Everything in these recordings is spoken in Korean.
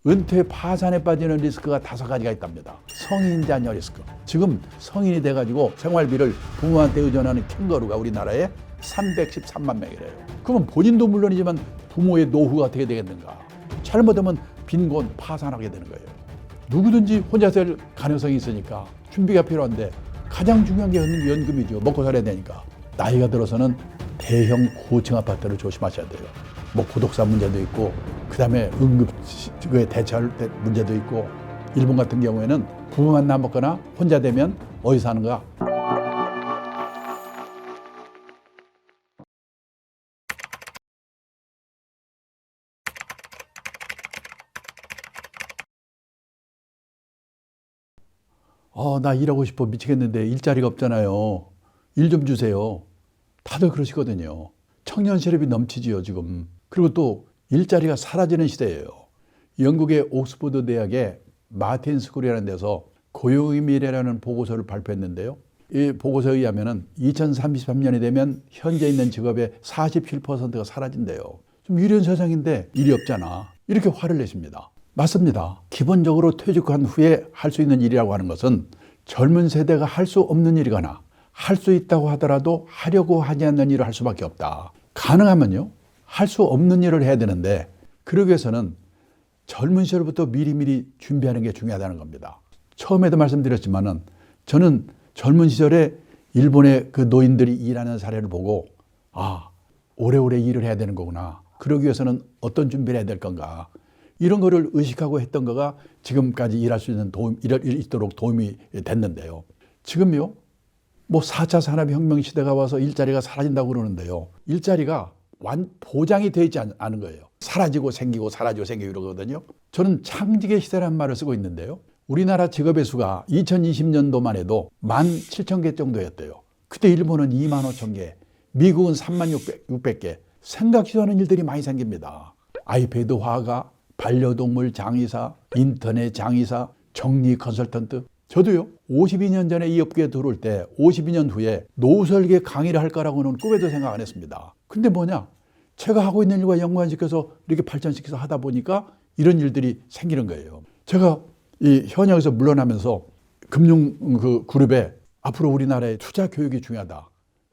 은퇴 파산에 빠지는 리스크가 5가지가 있답니다. 성인 자녀 리스크. 지금 성인이 돼가지고 생활비를 부모한테 의존하는 캥거루가 우리나라에 313만 명이래요. 그러면 본인도 물론이지만 부모의 노후가 어떻게 되겠는가. 잘못하면 빈곤 파산하게 되는 거예요. 누구든지 혼자 살 가능성이 있으니까 준비가 필요한데 가장 중요한 게 연금이죠. 먹고 살아야 되니까. 나이가 들어서는 대형 고층 아파트를 조심하셔야 돼요. 뭐 고독사 문제도 있고 그다음에 응급의 대처할 문제도 있고 일본 같은 경우에는 부부만 남았거나 혼자 되면 어디서 사는가? 나 일하고 싶어 미치겠는데 일자리가 없잖아요. 일 좀 주세요. 다들 그러시거든요. 청년 실업이 넘치지요, 지금. 그리고 또 일자리가 사라지는 시대예요. 영국의 옥스퍼드 대학의 마틴 스쿨이라는 데서 고용의 미래라는 보고서를 발표했는데요. 이 보고서에 의하면 2033년이 되면 현재 있는 직업의 47%가 사라진대요. 좀 이런 세상인데 일이 없잖아. 이렇게 화를 내십니다. 맞습니다. 기본적으로 퇴직한 후에 할 수 있는 일이라고 하는 것은 젊은 세대가 할 수 없는 일이거나 할 수 있다고 하더라도 하려고 하지 않는 일을 할 수밖에 없다. 가능하면요. 할 수 없는 일을 해야 되는데 그러기 위해서는 젊은 시절부터 미리미리 준비하는 게 중요하다는 겁니다. 처음에도 말씀드렸지만은 저는 젊은 시절에 일본의 그 노인들이 일하는 사례를 보고 오래오래 일을 해야 되는 거구나. 그러기 위해서는 어떤 준비를 해야 될 건가. 이런 거를 의식하고 했던 거가 지금까지 일할 수 있는 있도록 도움이 됐는데요. 지금요, 뭐 4차 산업혁명 시대가 와서 일자리가 사라진다고 그러는데요. 일자리가 보장이 되어 있지 않은 거예요. 사라지고 생기고 사라지고 생기고 이러거든요. 저는 창직의 시대라는 말을 쓰고 있는데요. 우리나라 직업의 수가 2020년도만 해도 17,000개 정도였대요. 그때 일본은 25,000개, 미국은 36,600개. 생각지도 않은 일들이 많이 생깁니다. 아이패드 화가, 반려동물 장의사, 인터넷 장의사, 정리 컨설턴트. 저도요, 52년 전에 이 업계에 들어올 때 52년 후에 노후 설계 강의를 할 거라고는 꿈에도 생각 안 했습니다. 근데 뭐냐? 제가 하고 있는 일과 연관시켜서 이렇게 발전시켜서 하다 보니까 이런 일들이 생기는 거예요. 제가 이 현역에서 물러나면서 금융 그룹에 앞으로 우리나라의 투자 교육이 중요하다.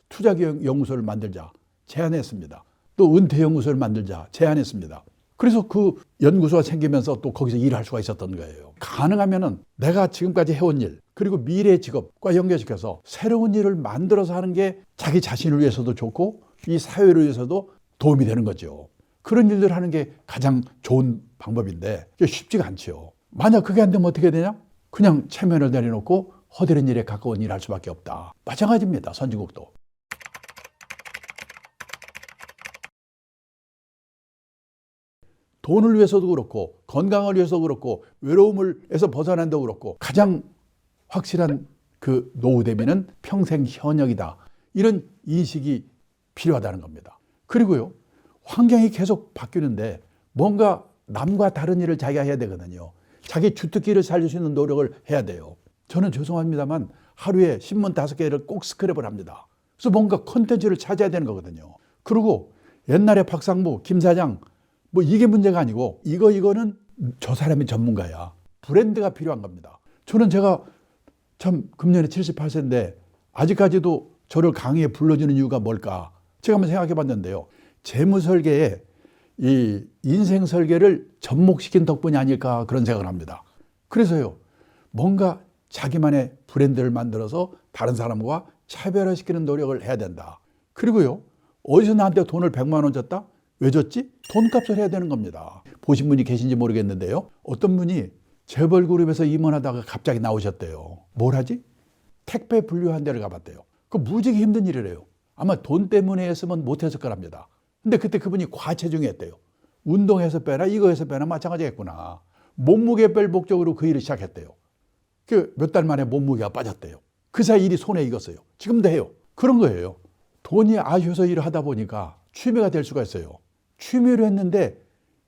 투자 교육 연구소를 만들자 제안했습니다. 또 은퇴 연구소를 만들자 제안했습니다. 그래서 그 연구소가 생기면서 또 거기서 일할 수가 있었던 거예요. 가능하면은 내가 지금까지 해온 일, 그리고 미래의 직업과 연결시켜서 새로운 일을 만들어서 하는 게 자기 자신을 위해서도 좋고 이 사회를 위해서도 도움이 되는 거죠. 그런 일들을 하는 게 가장 좋은 방법인데 쉽지가 않죠. 만약 그게 안 되면 어떻게 되냐? 그냥 체면을 내려놓고 허드렛 일에 가까운 일을 할 수밖에 없다. 마찬가지입니다. 선진국도. 돈을 위해서도 그렇고 건강을 위해서도 그렇고 외로움에서 벗어난다고 그렇고 가장 확실한 그 노후 대비는 평생 현역이다. 이런 인식이 필요하다는 겁니다. 그리고요, 환경이 계속 바뀌는데 뭔가 남과 다른 일을 자기가 해야 되거든요. 자기 주특기를 살릴 수 있는 노력을 해야 돼요. 저는 죄송합니다만 하루에 신문 5개를 꼭 스크랩을 합니다. 그래서 뭔가 컨텐츠를 찾아야 되는 거거든요. 그리고 옛날에 박상무, 김 사장 뭐 이게 문제가 아니고 이거는 저 사람이 전문가야. 브랜드가 필요한 겁니다. 제가 참 금년에 78세인데 아직까지도 저를 강의에 불러주는 이유가 뭘까? 제가 한번 생각해 봤는데요. 재무 설계에 이 인생 설계를 접목시킨 덕분이 아닐까 그런 생각을 합니다. 그래서요, 뭔가 자기만의 브랜드를 만들어서 다른 사람과 차별화시키는 노력을 해야 된다. 그리고요, 어디서 나한테 돈을 100만 원 줬다? 왜 줬지? 돈값을 해야 되는 겁니다. 보신 분이 계신지 모르겠는데요. 어떤 분이 재벌그룹에서 임원하다가 갑자기 나오셨대요. 뭘 하지? 택배 분류한 데를 가봤대요. 그 무지개 힘든 일이래요. 아마 돈 때문에 했으면 못했을 거랍니다. 근데 그때 그분이 과체중이었대요. 운동해서 빼나 이거해서 빼나 마찬가지겠구나. 몸무게 뺄 목적으로 그 일을 시작했대요. 그 몇 달 만에 몸무게가 빠졌대요. 그 사이 일이 손에 익었어요. 지금도 해요. 그런 거예요. 돈이 아쉬워서 일을 하다 보니까 취미가 될 수가 있어요. 취미로 했는데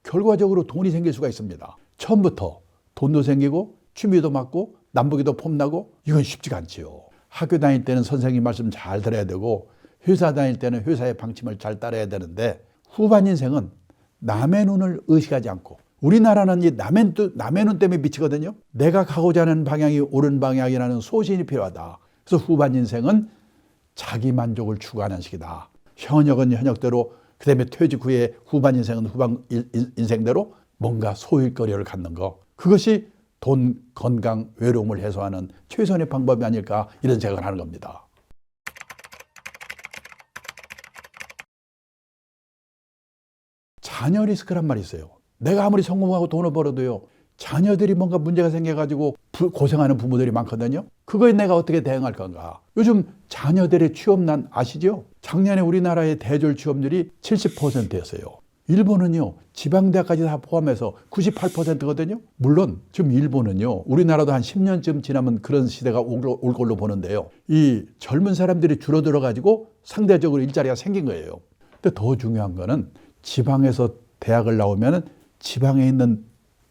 결과적으로 돈이 생길 수가 있습니다. 처음부터 돈도 생기고 취미도 맞고 남보기도 폼나고 이건 쉽지가 않지요. 학교 다닐 때는 선생님 말씀 잘 들어야 되고 회사 다닐 때는 회사의 방침을 잘 따라야 되는데 후반 인생은 남의 눈을 의식하지 않고 우리나라는 이 남의 눈 때문에 미치거든요. 내가 가고자 하는 방향이 옳은 방향이라는 소신이 필요하다. 그래서 후반 인생은 자기 만족을 추구하는 시기다. 현역은 현역대로, 그 다음에 퇴직 후에 후반 인생은 후반 인생대로 뭔가 소일거리를 갖는 거. 그것이 돈, 건강, 외로움을 해소하는 최선의 방법이 아닐까 이런 생각을 하는 겁니다. 자녀 리스크란 말이 있어요. 내가 아무리 성공하고 돈을 벌어도요, 자녀들이 뭔가 문제가 생겨가지고 고생하는 부모들이 많거든요. 그거에 내가 어떻게 대응할 건가. 요즘 자녀들의 취업난 아시죠? 작년에 우리나라의 대졸 취업률이 70%였어요. 일본은요, 지방대학까지 다 포함해서 98%거든요. 물론 지금 일본은요, 우리나라도 한 10년쯤 지나면 그런 시대가 올 걸로 보는데요. 이 젊은 사람들이 줄어들어가지고 상대적으로 일자리가 생긴 거예요. 근데 더 중요한 거는 지방에서 대학을 나오면 지방에 있는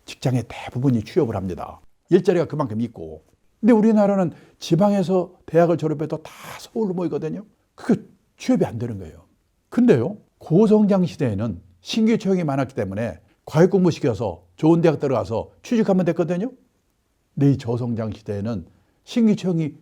직장의 대부분이 취업을 합니다. 일자리가 그만큼 있고. 근데 우리나라는 지방에서 대학을 졸업해도 다 서울로 모이거든요. 그게 취업이 안 되는 거예요. 근데요, 고성장 시대에는 신규 채용이 많았기 때문에 과외 공부 시켜서 좋은 대학 들어가서 취직하면 됐거든요. 근데 이 저성장 시대에는 신규 채용이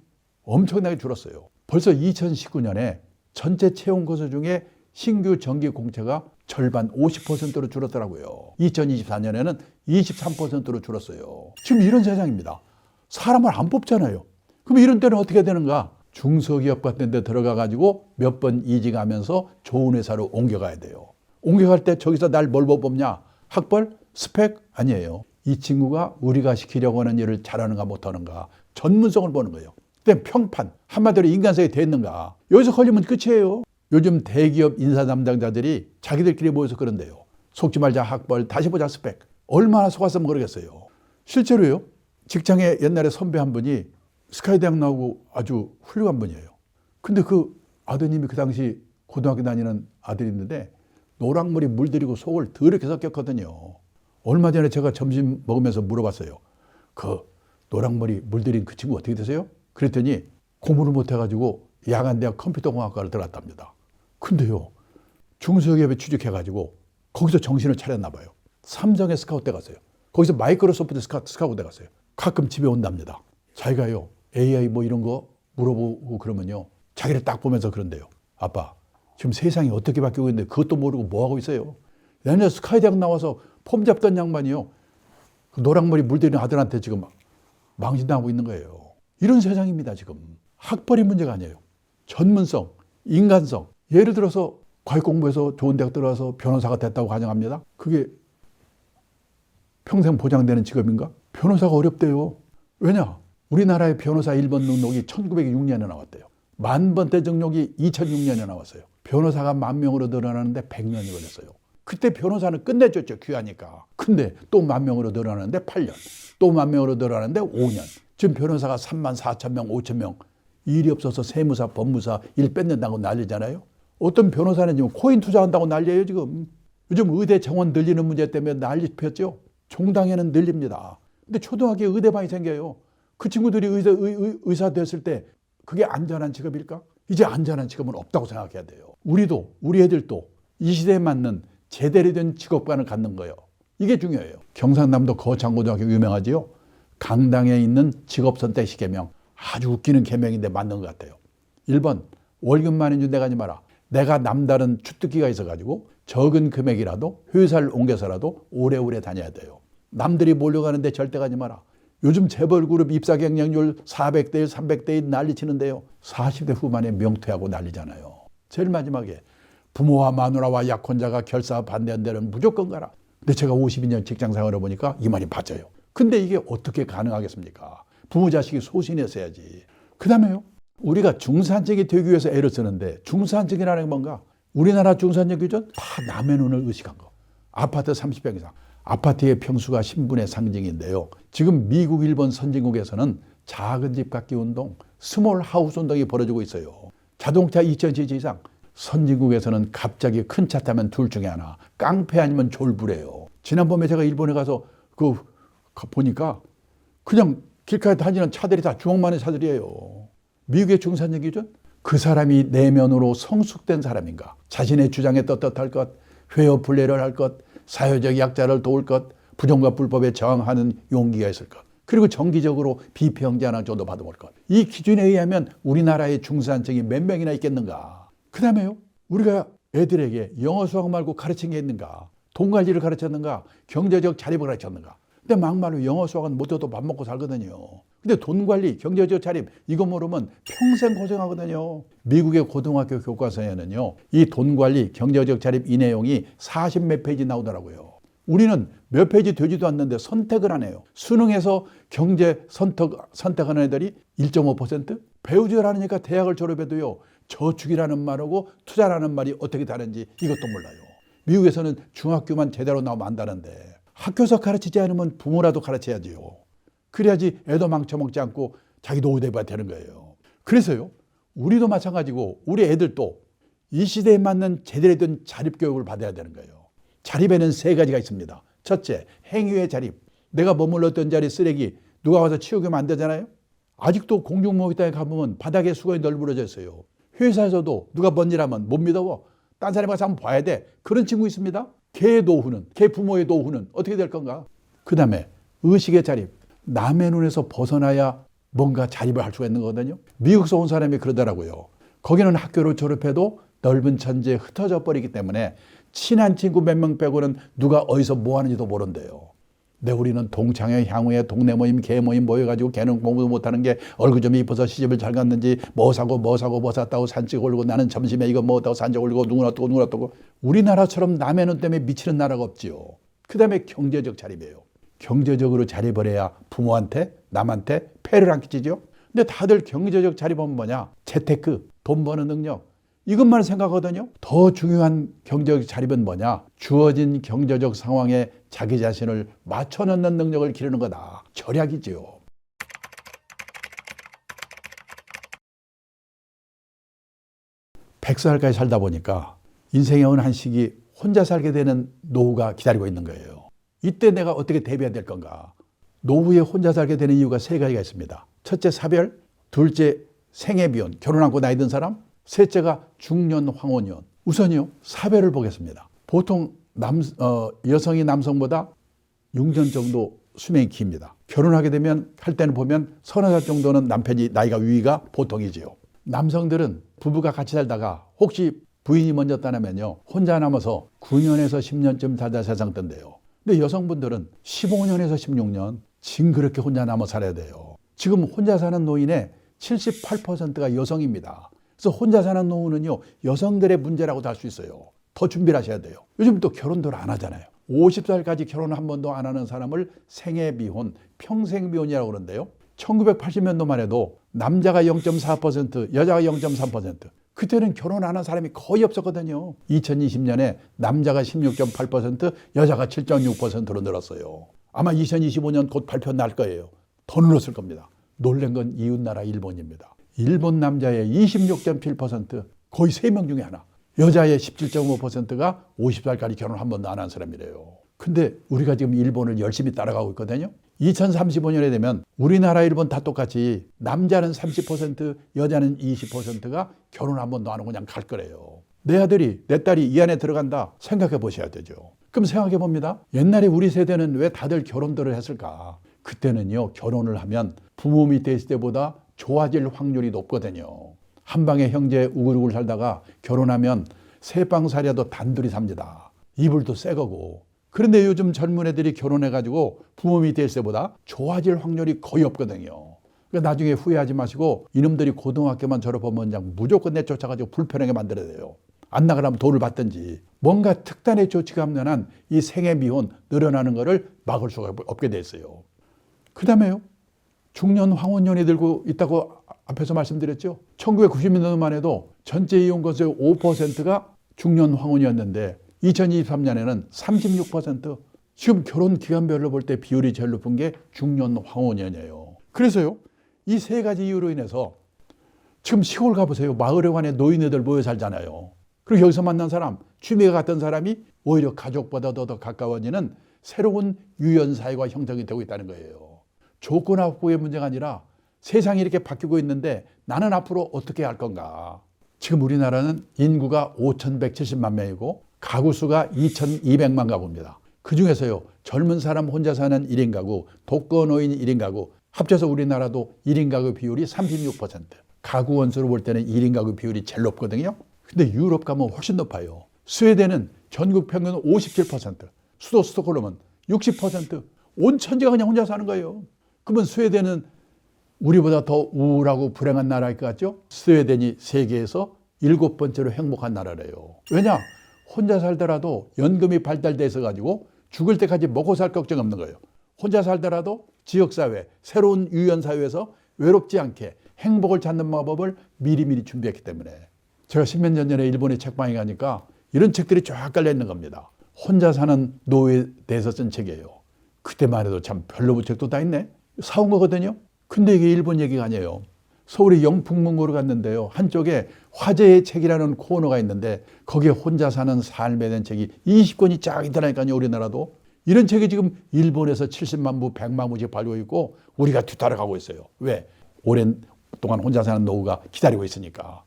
엄청나게 줄었어요. 벌써 2019년에 전체 채용 건수 중에 신규 정기 공채가 절반 50%로 줄었더라고요. 2024년에는 23%로 줄었어요. 지금 이런 세상입니다. 사람을 안 뽑잖아요. 그럼 이런 때는 어떻게 되는가? 중소기업 같은 데 들어가 가지고 몇 번 이직하면서 좋은 회사로 옮겨가야 돼요. 옮겨갈 때 저기서 날 뭘 뽑냐? 학벌? 스펙? 아니에요. 이 친구가 우리가 시키려고 하는 일을 잘하는가 못하는가? 전문성을 보는 거예요. 그다음에 평판, 한마디로 인간성이 됐는가? 여기서 걸리면 끝이에요. 요즘 대기업 인사 담당자들이 자기들끼리 모여서 그런데요. 속지 말자 학벌, 다시 보자 스펙. 얼마나 속았으면 모르겠어요. 실제로요. 직장에 옛날에 선배 한 분이 스카이 대학 나오고 아주 훌륭한 분이에요. 근데 그 아드님이 그 당시 고등학교 다니는 아들인데 노랑물이 물들이고 속을 더럽게 섞였거든요. 얼마 전에 제가 점심 먹으면서 물어봤어요. 그 노랑물이 물들인 그 친구 어떻게 되세요? 그랬더니 공부를 못해가지고 야간대학 컴퓨터공학과를 들어갔답니다. 근데요, 중소기업에 취직해가지고 거기서 정신을 차렸나 봐요. 삼성에 스카우트 갔어요. 거기서 마이크로소프트 스카우트 갔어요. 가끔 집에 온답니다. 자기가요, AI 뭐 이런 거 물어보고 그러면요, 자기를 딱 보면서 그런데요. 아빠, 지금 세상이 어떻게 바뀌고 있는데 그것도 모르고 뭐 하고 있어요? 옛날에 스카이 대학 나와서 폼 잡던 양반이요, 그 노랑머리 물들이는 아들한테 지금 망신당하고 있는 거예요. 이런 세상입니다, 지금. 학벌이 문제가 아니에요. 전문성, 인간성. 예를 들어서 과외 공부해서 좋은 대학 들어가서 변호사가 됐다고 가정합니다. 그게 평생 보장되는 직업인가? 변호사가 어렵대요. 왜냐? 우리나라의 변호사 1번 등록이 1906년에 나왔대요. 만번대 등록이 2006년에 나왔어요. 변호사가 10,000명으로 늘어나는데 100년이 걸렸어요. 그때 변호사는 끝내줬죠, 귀하니까. 근데 또 10,000명으로 늘어나는데 8년. 또 10,000명으로 늘어나는데 5년. 지금 변호사가 34,000명, 5,000명. 일이 없어서 세무사, 법무사 일 뺏는다고 난리잖아요. 어떤 변호사는 지금 코인 투자한다고 난리예요, 지금. 요즘 의대 정원 늘리는 문제 때문에 난리 폈죠. 종당에는 늘립니다. 근데 초등학교에 의대반이 생겨요. 그 친구들이 의사 됐을 때 그게 안전한 직업일까? 이제 안전한 직업은 없다고 생각해야 돼요. 우리도, 우리 애들도 이 시대에 맞는 제대로 된 직업관을 갖는 거예요. 이게 중요해요. 경상남도 거창고등학교 유명하지요. 강당에 있는 직업선택 시계명. 아주 웃기는 계명인데 맞는 것 같아요. 1번, 월급만 해준 데 가지 마라. 내가 남다른 주특기가 있어가지고 적은 금액이라도 회사를 옮겨서라도 오래오래 다녀야 돼요. 남들이 몰려가는데 절대 가지 마라. 요즘 재벌그룹 입사 경쟁률 400대 1, 300대 1 난리치는데요. 40대 후반에 명퇴하고 난리잖아요. 제일 마지막에 부모와 마누라와 약혼자가 결사 반대한 데는 무조건 가라. 근데 제가 52년 직장생활을 보니까 이 말이 맞아요. 근데 이게 어떻게 가능하겠습니까? 부모 자식이 소신했어야지. 그 다음에요. 우리가 중산층이 되기 위해서 애를 쓰는데 중산층이라는 게 뭔가? 우리나라 중산층 기준 다 남의 눈을 의식한 거. 아파트 30평 이상. 아파트의 평수가 신분의 상징인데요. 지금 미국, 일본 선진국에서는 작은 집 갖기 운동, 스몰 하우스 운동이 벌어지고 있어요. 자동차 2,000cc 이상. 선진국에서는 갑자기 큰 차 타면 둘 중에 하나. 깡패 아니면 졸부래요. 지난번에 제가 일본에 가서 보니까 그냥 길가에 다니는 차들이 다 주먹만한 차들이에요. 미국의 중산층 기준? 그 사람이 내면으로 성숙된 사람인가? 자신의 주장에 떳떳할 것, 회어 플레이를 할 것, 사회적 약자를 도울 것, 부정과 불법에 저항하는 용기가 있을 것. 그리고 정기적으로 비평제한을 정도 받아볼 것. 이 기준에 의하면 우리나라의 중산층이 몇 명이나 있겠는가. 그 다음에요. 우리가 애들에게 영어 수학 말고 가르친 게 있는가. 돈 관리를 가르쳤는가. 경제적 자립을 가르쳤는가. 근데 막말로 영어 수학은 못해도 밥 먹고 살거든요. 근데 돈 관리, 경제적 자립 이거 모르면 평생 고생하거든요. 미국의 고등학교 교과서에는요. 이 돈 관리, 경제적 자립 이 내용이 40몇 페이지 나오더라고요. 우리는 몇 페이지 되지도 않는데 선택을 안 해요. 수능에서 경제 선택하는 애들이 1.5%? 배우지 않으니까 대학을 졸업해도요. 저축이라는 말하고 투자라는 말이 어떻게 다른지 이것도 몰라요. 미국에서는 중학교만 제대로 나오면 안다는데 학교에서 가르치지 않으면 부모라도 가르쳐야지요. 그래야지 애도 망쳐먹지 않고 자기도 오대봐야 되는 거예요. 그래서요. 우리도 마찬가지고 우리 애들도 이 시대에 맞는 제대로 된 자립교육을 받아야 되는 거예요. 자립에는 세 가지가 있습니다. 첫째, 행위의 자립. 내가 머물렀던 자리 쓰레기 누가 와서 치우기면 안 되잖아요. 아직도 공중목욕탕에 가보면 바닥에 수건이 널브러져 있어요. 회사에서도 누가 번일하면 못 믿어. 딴 사람이 가서 한번 봐야 돼. 그런 친구 있습니다. 걔의 노후는, 걔 부모의 노후는 어떻게 될 건가? 그 다음에 의식의 자립. 남의 눈에서 벗어나야 뭔가 자립을 할 수가 있는 거거든요. 미국에서 온 사람이 그러더라고요. 거기는 학교를 졸업해도 넓은 천지에 흩어져 버리기 때문에 친한 친구 몇 명 빼고는 누가 어디서 뭐 하는지도 모른대요. 근데 우리는 동창회, 향후에 동네 모임, 개 모임 모여가지고 걔는 공부도 못하는 게 얼굴 좀 이뻐서 시집을 잘 갔는지 뭐 사고 뭐 샀다고 산책 올리고 나는 점심에 이거 뭐 했다고 산책 올리고 누구나 뜨고 우리나라처럼 남의 눈 때문에 미치는 나라가 없지요. 그 다음에 경제적 자립이에요. 경제적으로 자립을 해야 부모한테 남한테 폐를 안 끼치죠. 근데 다들 경제적 자립은 뭐냐? 재테크, 돈 버는 능력 이것만 생각하거든요. 더 중요한 경제적 자립은 뭐냐? 주어진 경제적 상황에 자기 자신을 맞춰넣는 능력을 기르는 거다. 절약이지요. 백살까지 살다 보니까 인생의 어느 한 시기 혼자 살게 되는 노후가 기다리고 있는 거예요. 이때 내가 어떻게 대비해야 될 건가? 노후에 혼자 살게 되는 이유가 세 가지가 있습니다. 첫째, 사별. 둘째, 생애비혼, 결혼 않고 나이 든 사람. 셋째가 중년 황혼년. 우선요, 사별을 보겠습니다. 보통 여성이 남성보다 6년 정도 수명이 깁니다. 결혼하게 되면 할 때는 보면 30살 정도는 남편이 나이가 위가 보통이지요. 남성들은 부부가 같이 살다가 혹시 부인이 먼저 떠나면요, 혼자 남아서 9년에서 10년쯤 살다 세상 뜬대요. 근데 여성분들은 15년에서 16년 징그럽게 혼자 남아 살아야 돼요. 지금 혼자 사는 노인의 78%가 여성입니다. 그래서 혼자 사는 노후는요, 여성들의 문제라고도 할 수 있어요. 더 준비를 하셔야 돼요. 요즘 또 결혼도 안 하잖아요. 50살까지 결혼 한 번도 안 하는 사람을 생애비혼, 평생비혼이라고 그러는데요. 1980년도만 해도 남자가 0.4%, 여자가 0.3%. 그때는 결혼 안 한 사람이 거의 없었거든요. 2020년에 남자가 16.8%, 여자가 7.6%로 늘었어요. 아마 2025년 곧 발표 날 거예요. 더 늘었을 겁니다. 놀란 건 이웃나라 일본입니다. 일본 남자의 26.7%, 거의 3명 중에 하나. 여자의 17.5%가 50살까지 결혼 한 번도 안 한 사람이래요. 근데 우리가 지금 일본을 열심히 따라가고 있거든요. 2035년에 되면 우리나라, 일본 다 똑같이 남자는 30%, 여자는 20%가 결혼 한 번도 안 하고 그냥 갈 거래요. 내 아들이, 내 딸이 이 안에 들어간다 생각해 보셔야 되죠. 그럼 생각해 봅니다. 옛날에 우리 세대는 왜 다들 결혼들을 했을까? 그때는요, 결혼을 하면 부모 밑에 있을 때보다 좋아질 확률이 높거든요. 한 방에 형제 우글우글 살다가 결혼하면 세 방 살이라도 단둘이 삽니다. 이불도 새 거고. 그런데 요즘 젊은 애들이 결혼해가지고 부모 밑에 있을 때보다 좋아질 확률이 거의 없거든요. 그러니까 나중에 후회하지 마시고 이놈들이 고등학교만 졸업하면 그냥 무조건 내쫓아가지고 불편하게 만들어야 돼요. 안 나가려면 돈을 받든지 뭔가 특단의 조치가 없는 한 이 생애미혼 늘어나는 거를 막을 수가 없게 돼 있어요. 그 다음에요, 중년 황혼년이 들고 있다고 앞에서 말씀드렸죠. 1990년도만 해도 전체 이혼 건수의 5%가 중년 황혼이었는데 2023년에는 36%. 지금 결혼 기간별로 볼 때 비율이 제일 높은 게 중년 황혼년이에요. 그래서요, 이 세 가지 이유로 인해서 지금 시골 가보세요. 마을에 관해 노인네들 모여 살잖아요. 그리고 여기서 만난 사람, 취미가 같은 사람이 오히려 가족보다 더 가까워지는 새로운 유연사회가 형성이 되고 있다는 거예요. 조건 확보의 문제가 아니라 세상이 이렇게 바뀌고 있는데 나는 앞으로 어떻게 할 건가? 지금 우리나라는 인구가 5,170만 명이고 가구 수가 2,200만 가구입니다. 그중에서요 젊은 사람 혼자 사는 1인 가구, 독거노인 1인 가구 합쳐서 우리나라도 1인 가구 비율이 36%. 가구 원수로 볼 때는 1인 가구 비율이 제일 높거든요. 근데 유럽 가면 훨씬 높아요. 스웨덴은 전국 평균 57%, 수도 스톡홀름은 60%, 온 천지가 그냥 혼자 사는 거예요. 그러면 스웨덴은 우리보다 더 우울하고 불행한 나라일 것 같죠? 스웨덴이 세계에서 7번째로 행복한 나라래요. 왜냐? 혼자 살더라도 연금이 발달돼 있어가지고 죽을 때까지 먹고 살 걱정 없는 거예요. 혼자 살더라도 지역사회, 새로운 유연사회에서 외롭지 않게 행복을 찾는 방법을 미리미리 준비했기 때문에. 제가 10몇 년 전에 일본에 책방에 가니까 이런 책들이 쫙 깔려 있는 겁니다. 혼자 사는 노예에 대해서 쓴 책이에요. 그때만 해도 참 별로 책도 다 있네. 사온 거거든요. 근데 이게 일본 얘기가 아니에요. 서울의 영풍문고를 갔는데요. 한쪽에 화제의 책이라는 코너가 있는데 거기에 혼자 사는 삶에 대한 책이 20권이 쫙 있다니까요. 우리나라도. 이런 책이 지금 일본에서 70만 부, 100만 부씩 팔고 있고 우리가 뒤따라가고 있어요. 왜? 오랜 동안 혼자 사는 노후가 기다리고 있으니까.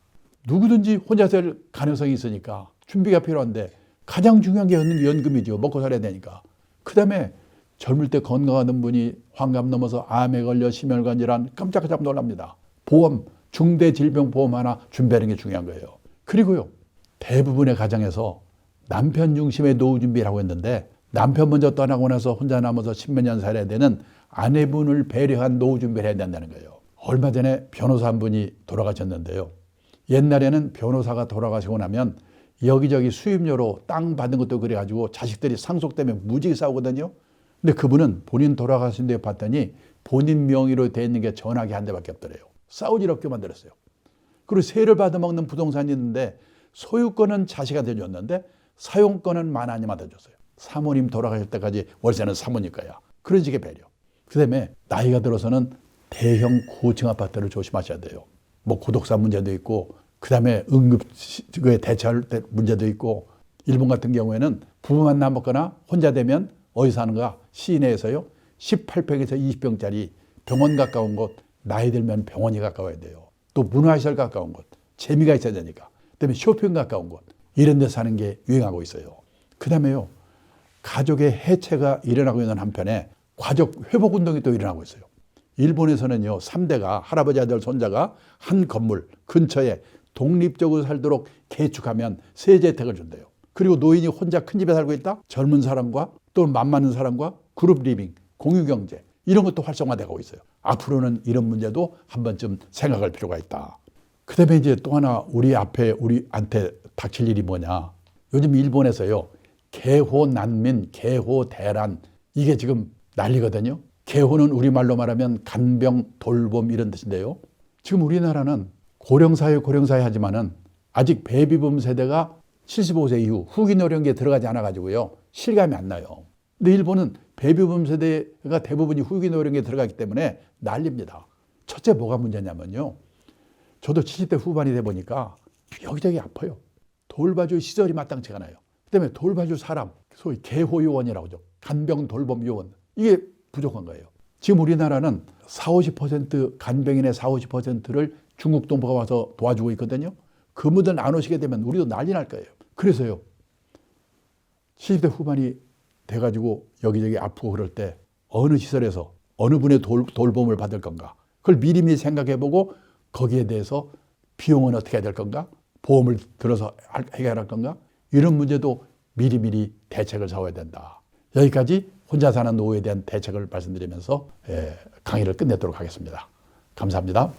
누구든지 혼자 살 가능성이 있으니까 준비가 필요한데 가장 중요한 게 연금이죠. 먹고 살아야 되니까. 그 다음에 젊을 때 건강하던 분이 환갑 넘어서 암에 걸려 심혈관 질환 깜짝깜짝 놀랍니다. 보험, 중대질병보험 하나 준비하는 게 중요한 거예요. 그리고요, 대부분의 가정에서 남편 중심의 노후 준비를 하고 있는데 남편 먼저 떠나고 나서 혼자 남아서 10몇 년 살아야 되는 아내분을 배려한 노후 준비를 해야 된다는 거예요. 얼마 전에 변호사 한 분이 돌아가셨는데요. 옛날에는 변호사가 돌아가시고 나면 여기저기 수임료로 땅 받은 것도 그래가지고 자식들이 상속 때문에 무지개 싸우거든요. 근데 그분은 본인 돌아가신 데 봤더니 본인 명의로 돼 있는 게 전화기 한 대밖에 없더래요. 싸우질 없게 만들었어요. 그리고 세를 받아먹는 부동산이 있는데 소유권은 자식한테 줬는데 사용권은 마나님한테 줬어요. 사모님 돌아가실 때까지 월세는 사모님 거야. 그런 식의 배려. 그 다음에 나이가 들어서는 대형 고층 아파트를 조심하셔야 돼요. 뭐 고독사 문제도 있고 그 다음에 응급에 대처할 때 문제도 있고 일본 같은 경우에는 부부만 남았거나 혼자 되면 어디서 사는가? 시내에서요. 18평에서 20평짜리 병원 가까운 곳, 나이 들면 병원이 가까워야 돼요. 또 문화시설 가까운 곳, 재미가 있어야 되니까. 그다음에 쇼핑 가까운 곳, 이런 데 사는 게 유행하고 있어요. 그 다음에요. 가족의 해체가 일어나고 있는 한편에 가족 회복 운동이 또 일어나고 있어요. 일본에서는요. 3대가 할아버지 아들 손자가 한 건물 근처에 독립적으로 살도록 개축하면 세제 혜택을 준대요. 그리고 노인이 혼자 큰 집에 살고 있다? 젊은 사람과 또 맘맞는 사람과 그룹 리빙, 공유경제 이런 것도 활성화되고 있어요. 앞으로는 이런 문제도 한 번쯤 생각할 필요가 있다. 그 다음에 이제 또 하나 우리한테 닥칠 일이 뭐냐. 요즘 일본에서요. 개호 난민, 개호 대란 이게 지금 난리거든요. 개호는 우리말로 말하면 간병, 돌봄 이런 뜻인데요. 지금 우리나라는 고령사회 하지만은 아직 베이비붐 세대가 75세 이후 후기 노령기에 들어가지 않아가지고요. 실감이 안 나요. 근데 일본은 베이비붐 세대가 대부분이 후기 노령기에 들어가기 때문에 난립니다. 첫째 뭐가 문제냐면요. 저도 70대 후반이 돼 보니까 여기저기 아파요. 돌봐줄 시설이 마땅치가 않아요. 그다음에 돌봐줄 사람, 소위 개호요원이라고 하죠. 간병 돌봄 요원. 이게 부족한 거예요. 지금 우리나라는 40-50% 간병인의 40-50%를 중국 동포가 와서 도와주고 있거든요. 그분들 안 오시게 되면 우리도 난리 날 거예요. 그래서요. 70대 후반이 돼가지고 여기저기 아프고 그럴 때 어느 시설에서 어느 분의 돌봄을 받을 건가. 그걸 미리미리 생각해보고 거기에 대해서 비용은 어떻게 해야 될 건가. 보험을 들어서 해결할 건가. 이런 문제도 미리미리 대책을 세워야 된다. 여기까지 혼자 사는 노후에 대한 대책을 말씀드리면서 강의를 끝내도록 하겠습니다. 감사합니다.